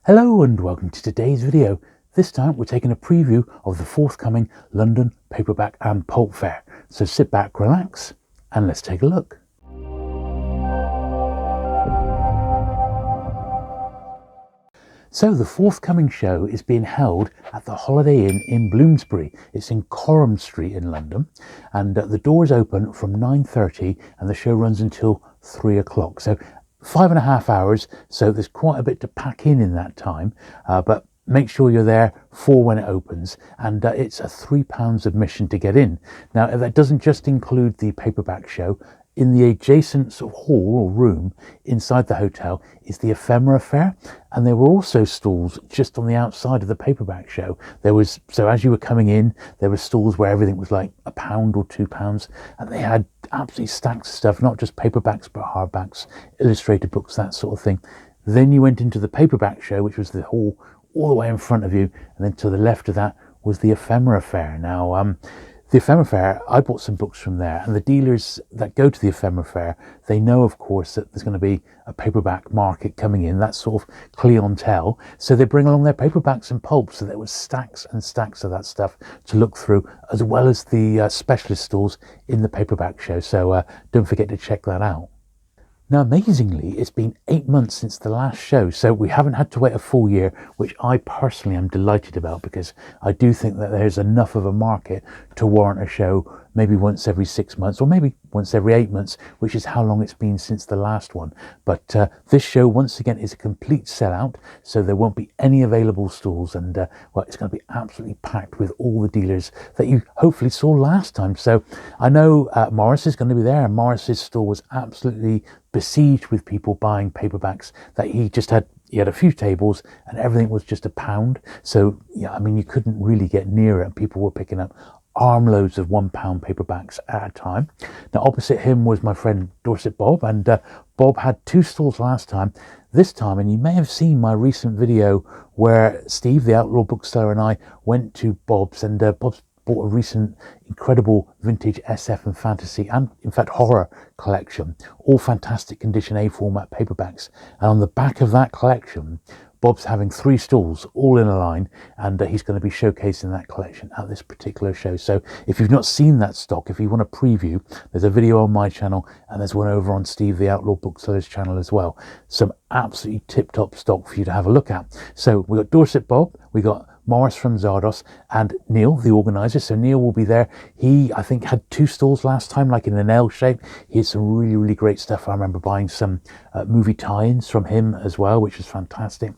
Hello and welcome to today's video. This time we're taking a preview of the forthcoming London Paperback and Pulp Fair. So sit back, relax, and let's take a look. So the forthcoming show is being held at the Holiday Inn in Bloomsbury. It's in Coram Street in London, and the doors open from 9:30 and the show runs until 3 o'clock. So 5.5 hours, so there's quite a bit to pack in that time, but make sure you're there for when it opens, and it's a £3 admission to get in. Now that doesn't just include the paperback show. In the adjacent sort of hall or room inside the hotel is the ephemera fair, and there were also stalls just on the outside of the paperback show. So as you were coming in, there were stalls where everything was like £1 or £2, and they had absolutely stacks of stuff, not just paperbacks but hardbacks, illustrated books, that sort of thing. Then you went into the paperback show, which was the hall all the way in front of you, and then to the left of that was the ephemera fair. Now the ephemera fair, I bought some books from there, and the dealers that go to the ephemera fair, they know, of course, that there's going to be a paperback market coming in, that sort of clientele. So they bring along their paperbacks and pulps, so there was stacks and stacks of that stuff to look through, as well as the specialist stalls in the paperback show. So don't forget to check that out. Now, amazingly, it's been 8 months since the last show, so we haven't had to wait a full year, which I personally am delighted about, because I do think that there's enough of a market to warrant a show maybe once every 6 months, or maybe once every 8 months, which is how long it's been since the last one. But this show, once again, is a complete sellout, so there won't be any available stalls, and well, it's going to be absolutely packed with all the dealers that you hopefully saw last time. So I know Morris is going to be there, and Morris's store was absolutely besieged with people buying paperbacks. That he had a few tables and everything was just £1. So yeah, I mean, you couldn't really get near it. People were picking up armloads of £1 paperbacks at a time. Now opposite him was my friend Dorset Bob, and Bob had 2 stalls last time. This time, and you may have seen my recent video where Steve, the Outlaw Bookseller, and I went to Bob's, and Bob's bought a recent incredible vintage SF and fantasy, and in fact horror collection, all fantastic condition A format paperbacks. And on the back of that collection, Bob's having 3 stalls all in a line, and he's going to be showcasing that collection at this particular show. So if you've not seen that stock, if you want a preview, there's a video on my channel, and there's one over on Steve the Outlaw Bookseller's channel as well. Some absolutely tip-top stock for you to have a look at. So we got Dorset Bob, we got Morris from Zardos, and Neil, the organizer. So Neil will be there. He, I think, had 2 stalls last time, like in an L shape. He had some really, really great stuff. I remember buying some movie tie-ins from him as well, which was fantastic.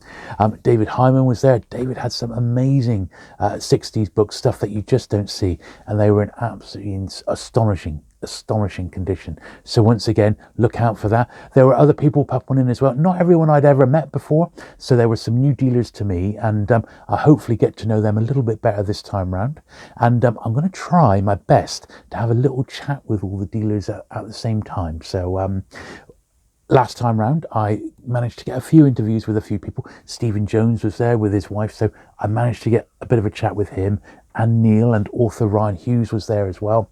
David Hyman was there. David had some amazing 60s book stuff that you just don't see, and they were in absolutely astonishing condition. So once again, look out for that. There were other people popping in as well, not everyone I'd ever met before, so there were some new dealers to me, and I hopefully get to know them a little bit better this time round. And I'm going to try my best to have a little chat with all the dealers at the same time. So last time round, I managed to get a few interviews with a few people. Stephen Jones was there with his wife, so I managed to get a bit of a chat with him, and Neil, and author Ryan Hughes was there as well.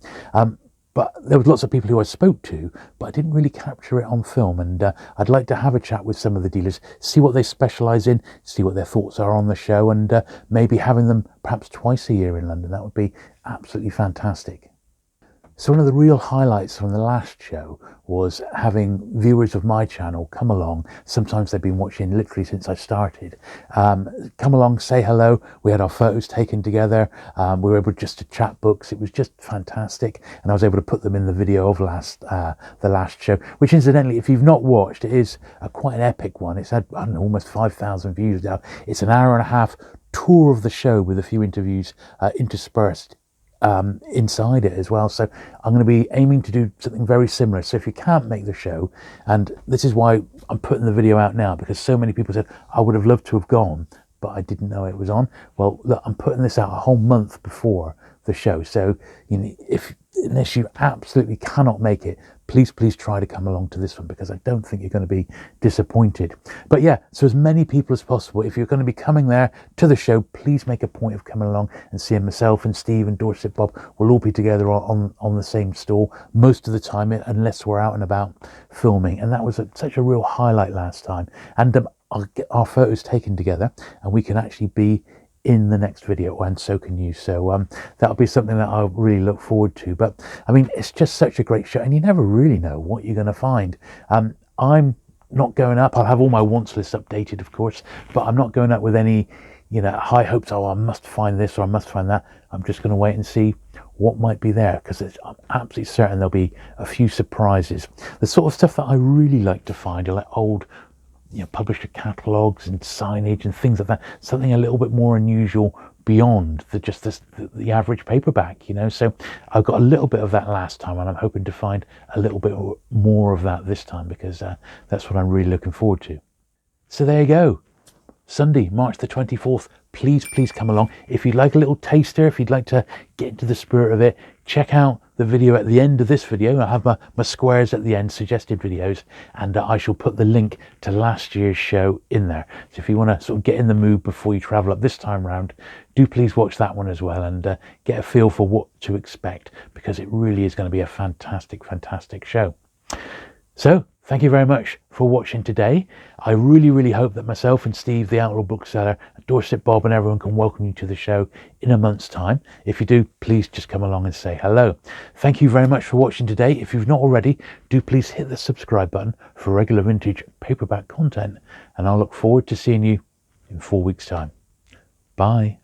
But there was lots of people who I spoke to, but I didn't really capture it on film. And I'd like to have a chat with some of the dealers, see what they specialise in, see what their thoughts are on the show, and maybe having them perhaps twice a year in London. That would be absolutely fantastic. So one of the real highlights from the last show was having viewers of my channel come along. Sometimes they've been watching literally since I started. Come along, say hello. We had our photos taken together. We were able just to chat books. It was just fantastic. And I was able to put them in the video of the last show, which incidentally, if you've not watched, it is quite an epic one. It's had, I don't know, almost 5,000 views now. It's an hour-and-a-half tour of the show with a few interviews interspersed inside it as well. So I'm going to be aiming to do something very similar. So if you can't make the show, and this is why I'm putting the video out now, because so many people said I would have loved to have gone, but I didn't know it was on. Well, look, I'm putting this out a whole month before the show. So you know, unless you absolutely cannot make it, please try to come along to this one, because I don't think you're going to be disappointed. But yeah, so as many people as possible, if you're going to be coming there to the show, please make a point of coming along and seeing myself and Steve and Dorset Bob. We'll all be together on the same stall most of the time, unless we're out and about filming. And that was such a real highlight last time. And I'll get our photos taken together and we can actually be in the next video, and so can you. So that'll be something that I really look forward to. But I mean, it's just such a great show, and you never really know what you're going to find. I'm not going up. I'll have all my wants lists updated, of course, but I'm not going up with any, high hopes. Oh, I must find this or I must find that. I'm just going to wait and see what might be there, because I'm absolutely certain there'll be a few surprises. The sort of stuff that I really like to find are like old, publisher catalogues and signage and things like that. Something a little bit more unusual beyond the average paperback, So I got a little bit of that last time, and I'm hoping to find a little bit more of that this time, because that's what I'm really looking forward to. So there you go. Sunday, March the 24th. Please come along. If you'd like a little taster, if you'd like to get into the spirit of it, check out the video at the end of this video. I have my squares at the end, suggested videos, and I shall put the link to last year's show in there. So if you want to sort of get in the mood before you travel up this time round, do please watch that one as well, and get a feel for what to expect, because it really is going to be a fantastic show. So thank you very much for watching today. I really hope that myself and Steve, the Outlaw Bookseller, Dorset Bob and everyone can welcome you to the show in a month's time. If you do, please just come along and say hello. Thank you very much for watching today. If you've not already, do please hit the subscribe button for regular vintage paperback content, and I'll look forward to seeing you in 4 weeks' time. Bye.